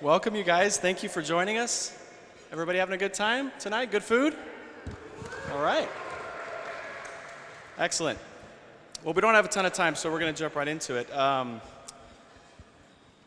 welcome you guys. Thank you for joining us. Everybody having a good time tonight? Good food? All right. Excellent. Well, we don't have a ton of time, so we're going to jump right into it.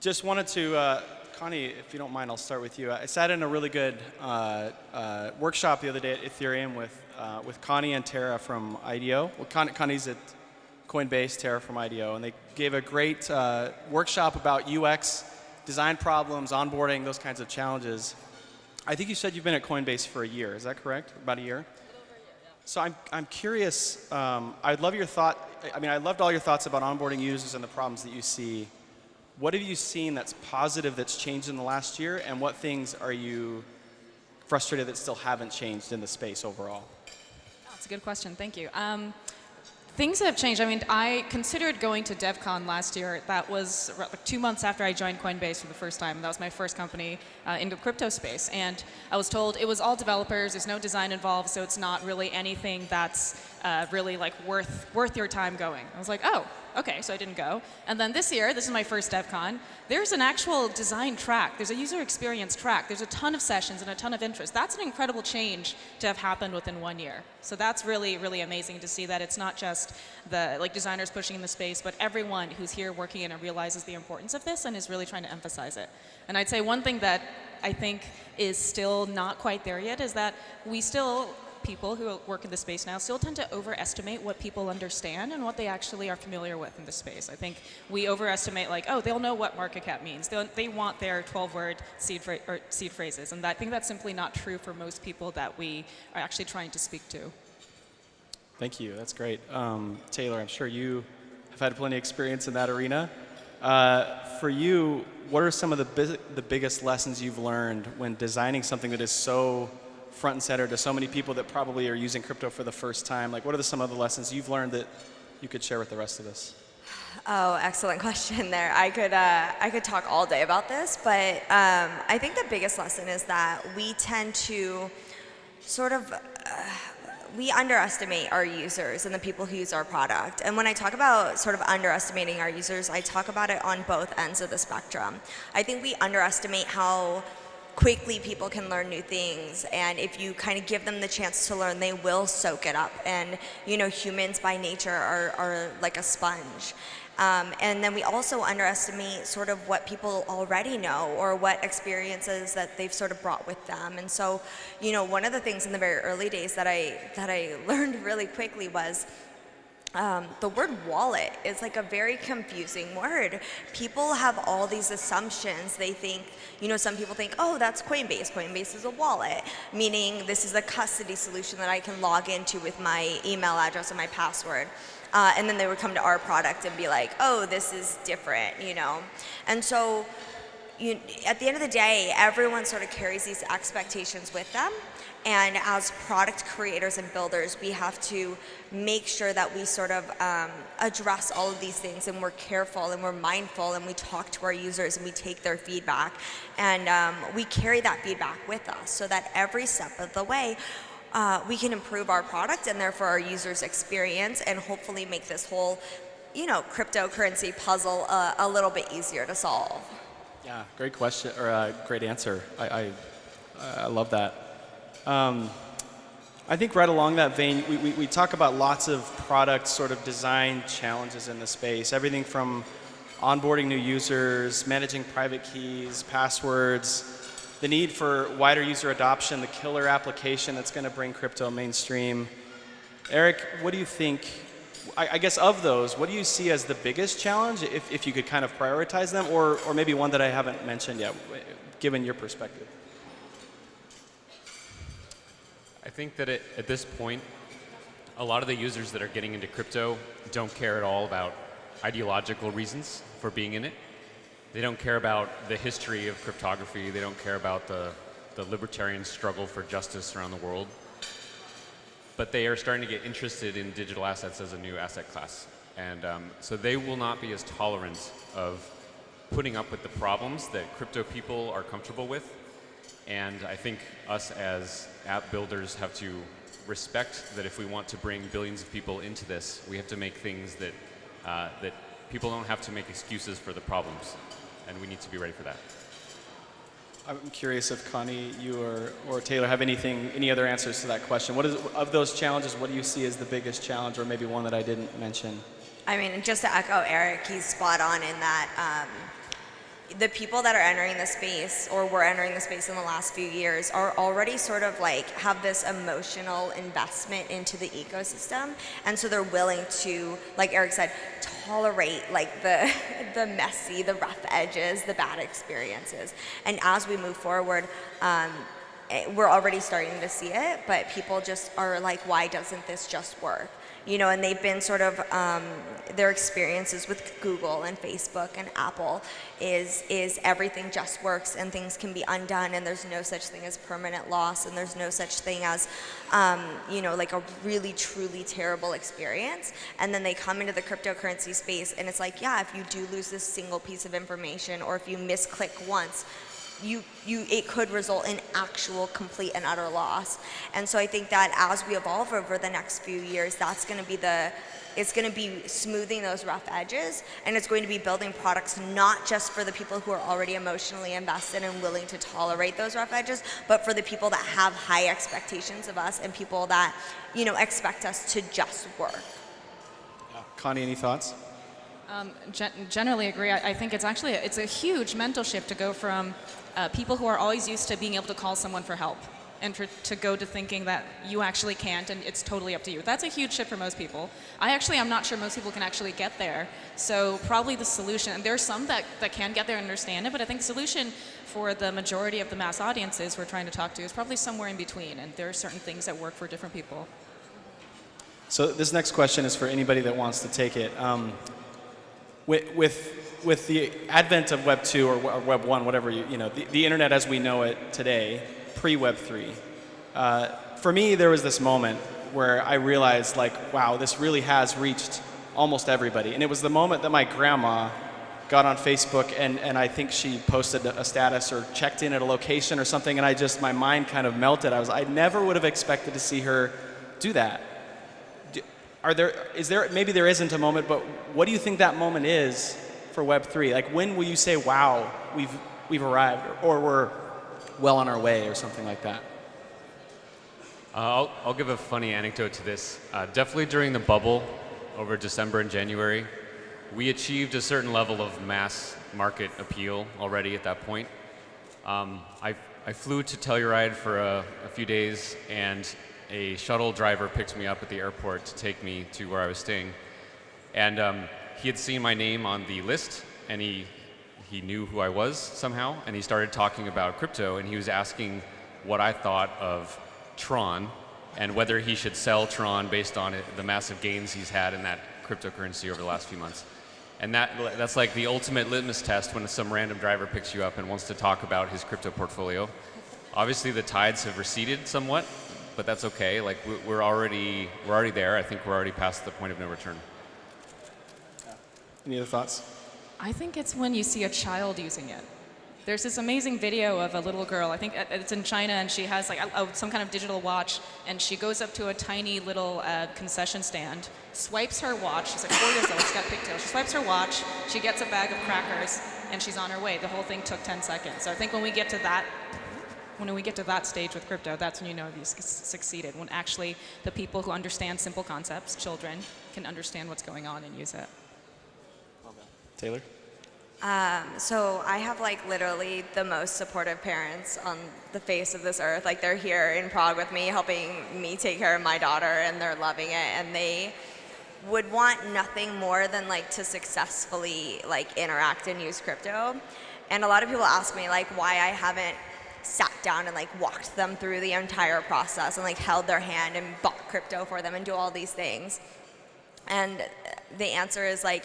Just wanted to, Connie, if you don't mind, I'll start with you. I sat in a really good workshop the other day at Ethereum with Connie and Tara from IDO. Well, Connie's at Coinbase, Tara from IDO, and they gave a great workshop about UX, design problems, onboarding, those kinds of challenges. I think you said you've been at Coinbase for a year. Is that correct? About a year? A little over a year, yeah. So I'm curious. I'd love your thought. I mean, I loved all your thoughts about onboarding users and the problems that you see. What have you seen that's positive that's changed in the last year, and what things are you frustrated that still haven't changed in the space overall? Oh, that's a good question. Thank you. Things have changed. I mean, I considered going to DevCon last year. That was like 2 months after I joined Coinbase for the first time. That was my first company in the crypto space. And I was told it was all developers, there's no design involved, so it's not really anything that's really like worth your time going. I was like, oh, okay, so I didn't go. And then this year, this is my first DevCon, there's an actual design track. There's a user experience track. There's a ton of sessions and a ton of interest. That's an incredible change to have happened within 1 year. So that's really, really amazing to see that it's not just the designers pushing in the space, but everyone who's here working in it realizes the importance of this and is really trying to emphasize it. And I'd say one thing that I think is still not quite there yet is that people who work in the space now still tend to overestimate what people understand and what they actually are familiar with in the space. I think we overestimate, like, oh, they'll know what market cap means. They want their 12-word seed phrases. And I think that's simply not true for most people that we are actually trying to speak to. Thank you. That's great. Taylor, I'm sure you have had plenty of experience in that arena. For you, what are some of the biggest lessons you've learned when designing something that is so front and center to so many people that probably are using crypto for the first time? Like, what are some of the lessons you've learned that you could share with the rest of us? Oh, excellent question there. I could talk all day about this, but I think the biggest lesson is that we tend to sort of we underestimate our users and the people who use our product. And when I talk about sort of underestimating our users, I talk about it on both ends of the spectrum. I think we underestimate how quickly people can learn new things, and if you kind of give them the chance to learn, they will soak it up. And humans by nature are like a sponge. And then we also underestimate sort of what people already know or what experiences that they've sort of brought with them. And so, one of the things in the very early days that I learned really quickly was the word wallet is like a very confusing word. People have all these assumptions. They think, some people think, oh, that's Coinbase. Coinbase is a wallet, meaning this is a custody solution that I can log into with my email address and my password. And then they would come to our product and be like, oh, this is different, And so at the end of the day, everyone sort of carries these expectations with them. And as product creators and builders, we have to make sure that we sort of address all of these things, and we're careful and we're mindful, and we talk to our users and we take their feedback, and we carry that feedback with us so that every step of the way we can improve our product and therefore our users' experience, and hopefully make this whole cryptocurrency puzzle a little bit easier to solve. Yeah, great question, or great answer. I love that. I think right along that vein, we talk about lots of product sort of design challenges in the space. Everything from onboarding new users, managing private keys, passwords, the need for wider user adoption, the killer application that's going to bring crypto mainstream. Eric, what do you think, I guess of those, what do you see as the biggest challenge, if you could kind of prioritize them, or maybe one that I haven't mentioned yet, given your perspective? I think that at this point, a lot of the users that are getting into crypto don't care at all about ideological reasons for being in it. They don't care about the history of cryptography. They don't care about the libertarian struggle for justice around the world. But they are starting to get interested in digital assets as a new asset class. And so they will not be as tolerant of putting up with the problems that crypto people are comfortable with. And I think us as app builders have to respect that if we want to bring billions of people into this, we have to make things that, that people don't have to make excuses for the problems. And we need to be ready for that. I'm curious if Connie, you or Taylor have any other answers to that question. What is, of those challenges, what do you see as the biggest challenge, or maybe one that I didn't mention? I mean, just to echo Eric, he's spot on in that the people that are entering the space, or were entering the space in the last few years, are already sort of like have this emotional investment into the ecosystem, and so they're willing to, like Eric said, tolerate like the messy, the rough edges, the bad experiences. And as we move forward, we're already starting to see it, but people just are like, why doesn't this just work? You know, and they've been sort of, their experiences with Google and Facebook and Apple is everything just works and things can be undone, and there's no such thing as permanent loss, and there's no such thing as, you know, like a really truly terrible experience. And then they come into the cryptocurrency space and it's like, yeah, if you do lose this single piece of information, or if you misclick once, it could result in actual complete and utter loss. And so I think that as we evolve over the next few years, that's going to be it's going to be smoothing those rough edges, and it's going to be building products not just for the people who are already emotionally invested and willing to tolerate those rough edges, but for the people that have high expectations of us and people that, you know, expect us to just work. Connie, any thoughts? Generally agree. I think it's actually it's a huge mental shift to go from people who are always used to being able to call someone for help, and to go to thinking that you actually can't and it's totally up to you. That's a huge shift for most people. I'm not sure most people can actually get there. So probably the solution, and there's some that can get there and understand it, but I think the solution for the majority of the mass audiences we're trying to talk to is probably somewhere in between, and there are certain things that work for different people. So this next question is for anybody that wants to take it. With the advent of Web 2 or Web 1, whatever, you know, the internet as we know it today, pre-Web 3, for me there was this moment where I realized, like, wow, this really has reached almost everybody. And it was the moment that my grandma got on Facebook and I think she posted a status or checked in at a location or something, and my mind kind of melted. I never would have expected to see her do that. Maybe there isn't a moment, but what do you think that moment is for Web 3? Like, when will you say, wow, we've arrived, or we're well on our way, or something like that? I'll give a funny anecdote to this. Definitely during the bubble over December and January, we achieved a certain level of mass market appeal already at that point. I flew to Telluride for a few days, and a shuttle driver picked me up at the airport to take me to where I was staying. And he had seen my name on the list, and he knew who I was somehow, and he started talking about crypto, and he was asking what I thought of Tron and whether he should sell Tron based on the massive gains he's had in that cryptocurrency over the last few months. And that's like the ultimate litmus test when some random driver picks you up and wants to talk about his crypto portfolio. Obviously the tides have receded somewhat, but that's okay. Like, we're already there. I think we're already past the point of no return. Any other thoughts? I think it's when you see a child using it. There's this amazing video of a little girl, I think it's in China, and she has like some kind of digital watch, and she goes up to a tiny little concession stand, swipes her watch, she's like 4 years old, she's got pigtails, she swipes her watch, she gets a bag of crackers, and she's on her way. The whole thing took 10 seconds. So I think when we get to that stage with crypto, that's when you know you've succeeded, when actually the people who understand simple concepts, children, can understand what's going on and use it. Taylor? So I have like literally the most supportive parents on the face of this earth. Like, they're here in Prague with me, helping me take care of my daughter, and they're loving it, and they would want nothing more than like to successfully like interact and use crypto. And a lot of people ask me like why I haven't sat down and like walked them through the entire process and like held their hand and bought crypto for them and do all these things. And the answer is like,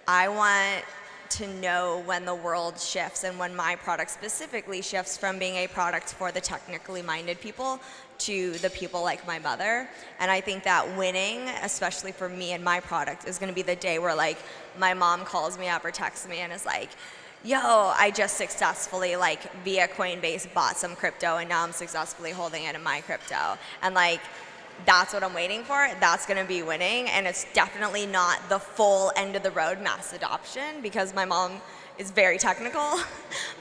I want to know when the world shifts and when my product specifically shifts from being a product for the technically minded people to the people like my mother. And I think that winning, especially for me and my product, is going to be the day where like my mom calls me up or texts me and is like, yo, I just successfully like via Coinbase bought some crypto and now I'm successfully holding it in my crypto. And like, that's what I'm waiting for. That's going to be winning. And it's definitely not the full end of the road mass adoption, because my mom is very technical,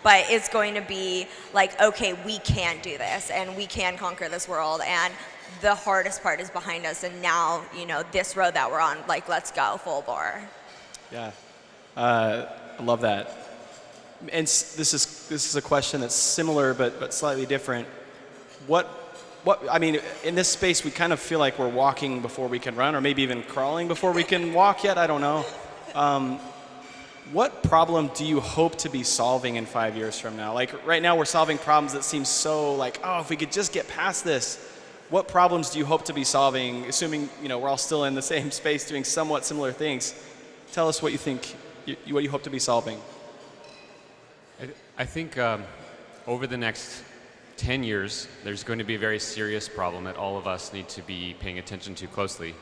but it's going to be like, okay, we can do this and we can conquer this world, and the hardest part is behind us, and now, you know, this road that we're on, like, let's go full bore. Yeah, I love that. And this is a question that's similar but slightly different. I mean, in this space, we kind of feel like we're walking before we can run, or maybe even crawling before we can walk yet. I don't know. What problem do you hope to be solving in 5 years from now? Like right now, we're solving problems that seem so like, oh, if we could just get past this. What problems do you hope to be solving, assuming, you know, we're all still in the same space doing somewhat similar things? Tell us what you think, what you hope to be solving. I think over the next 10 years, there's going to be a very serious problem that all of us need to be paying attention to closely.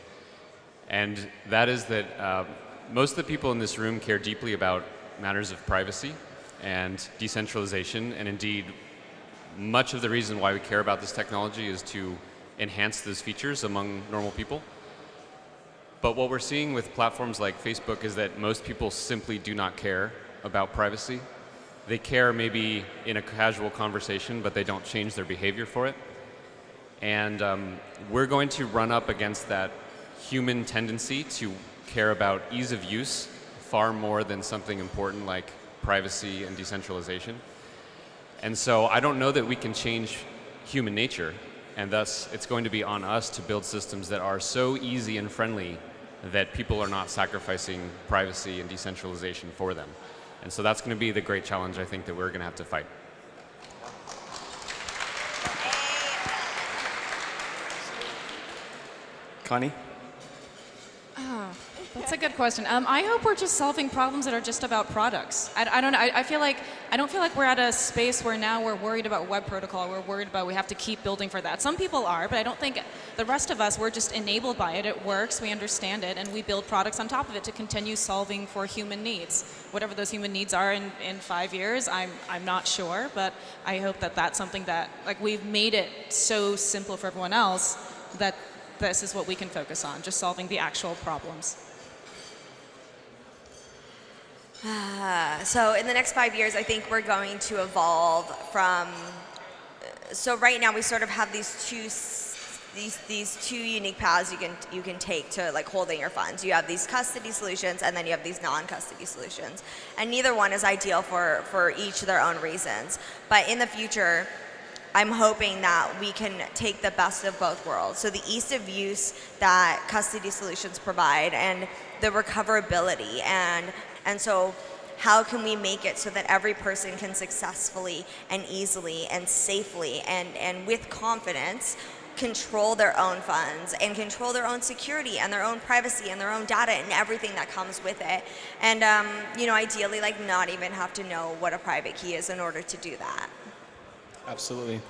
And that is that most of the people in this room care deeply about matters of privacy and decentralization, and indeed, much of the reason why we care about this technology is to enhance those features among normal people. But what we're seeing with platforms like Facebook is that most people simply do not care about privacy. They care maybe in a casual conversation, but they don't change their behavior for it. And we're going to run up against that human tendency to care about ease of use far more than something important like privacy and decentralization. And so I don't know that we can change human nature, and thus it's going to be on us to build systems that are so easy and friendly that people are not sacrificing privacy and decentralization for them. And so that's going to be the great challenge, I think, that we're going to have to fight. Connie? That's a good question. I hope we're just solving problems that are just about products. I don't know. I don't feel like we're at a space where now we're worried about web protocol. We're worried about we have to keep building for that. Some people are, but I don't think the rest of us, we're just enabled by it. It works, we understand it, and we build products on top of it to continue solving for human needs. Whatever those human needs are in 5 years, I'm not sure, but I hope that that's something that, like, we've made it so simple for everyone else that this is what we can focus on, just solving the actual problems. So in the next 5 years, I think we're going to evolve from. So right now we sort of have these two unique paths you can take to, like, holding your funds. You have these custody solutions, and then you have these non-custody solutions, and neither one is ideal for each of their own reasons. But in the future, I'm hoping that we can take the best of both worlds. So the ease of use that custody solutions provide, and the recoverability, and so how can we make it so that every person can successfully and easily and safely and with confidence control their own funds and control their own security and their own privacy and their own data and everything that comes with it. And you know, ideally, like, not even have to know what a private key is in order to do that. Absolutely.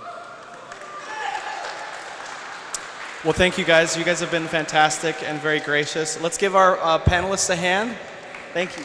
Well, thank you guys. You guys have been fantastic and very gracious. Let's give our panelists a hand. Thank you.